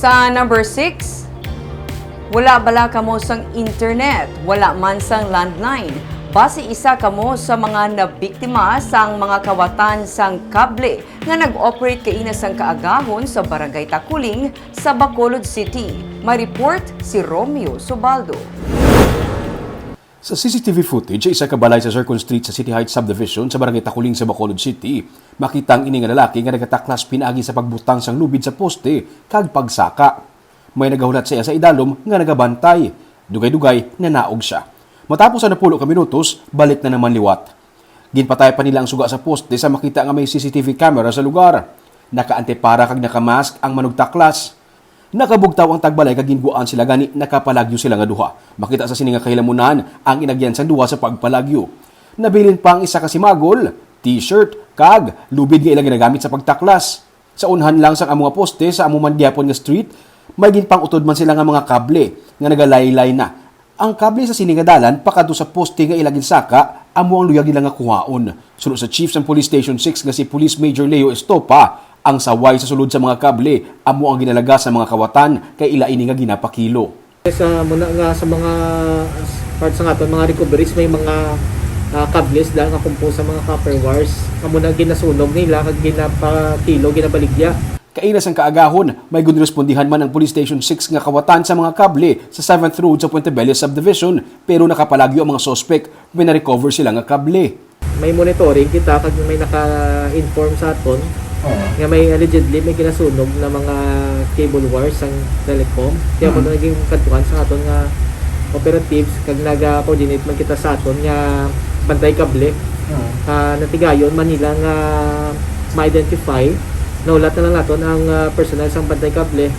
Sa number 6, wala bala kamo sang internet, wala man sang landline. Base isa kamo sa mga nabiktima sang mga kawatan sang kable nga nag-operate kaina sang kaagahon sa Barangay Takuling sa Bacolod City. May report si Romeo Subaldo. Sa CCTV footage, isa ka balay sa Circle Street sa City Heights Subdivision sa Barangay Takuling sa Bacolod City, makitang ini nga lalaki nga nagataklas pinaagi sa pagbutang sang lubid sa poste kag pagsaka. May nagahulat siya sa idalom nga nagabantay. Dugay-dugay na naog siya. Matapos na 10 ka minutos, balik na naman liwat. Ginpatay pa nila ang suga sa poste sa makita nga may CCTV camera sa lugar. Nakaantepara kag nakamask ang manugtaklas. Nakabugtaw ang tagbalay kag ginguan sila gani nakapalagyo sila nga duha. Makita sa sininga kahilamunan ang inagyan sang duha sa pagpalagyo. Nabilin pa ang isa ka simagol, t-shirt, kag lubid nga ilang ginagamit sa pagtaklas. Sa unhan lang sang among poste sa among mangyapon nga street, may ginpang utod man sila nga mga kable nga nagalaylay na. Ang kable sa siningadalan pakadto sa poste nga ilagin saka amo ang luyag nila nga kuhaon. Sunod sa chief ng Police Station 6 nga si Police Major Leo Estopa, ang saway sa sulod sa mga kable amo ang ginalaga sa mga kawatan kay ila ini nga ginapakilo. Sa muna nga sa mga parts nga aton mga recoveries may mga cables dahil nga compose sa mga copper wires amo na ginasunog nila kag ginapakilo ginabaligya. Kainas ang kaagahon, may gunrespondihan man ang Police Station 6 nga kawatan sa mga kable sa 7th Road sa Puente Bello Subdivision pero nakapalagyo ang mga suspect when na-recover sila nga kable. May monitoring kita kag may naka-inform sa aton nga may allegedly may kinasunog na mga cable wires sang telecom. Kaya mo naging kadtuan sa aton nga operatives kag naga-coordinate man kita sa aton nga bantay kable. Natigayon Manila nga ma-identify naulat na lang natin ang personal sang bantay kable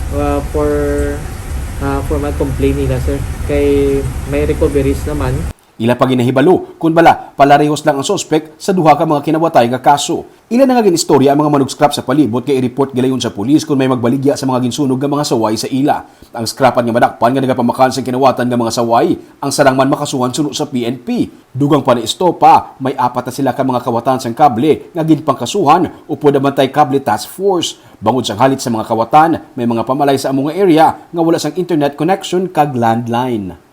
for my complaint nila sir kay may recoveries naman. Ila pa ginahibalo kun bala palarehos lang ang suspect sa duha ka mga kinawatay nga kaso. Ila na nga ginistorya ang mga manug-scrap sa palibot kay i-report gilayon sa pulis kung may magbaligya sa mga ginsunog nga mga saway sa ila. Ang scrapan nga madakpan nga nagapamakan sa kinawatan nga mga saway, ang sarang man makasuhan sunod sa PNP. Dugang pa ni Estopa, may 4 na sila ka mga kawatan sang kable nga ginpangkasuhan upod ang bantay kable task force. Bangod sang halit sa mga kawatan, may mga pamalay sa among area nga wala sang internet connection kag landline.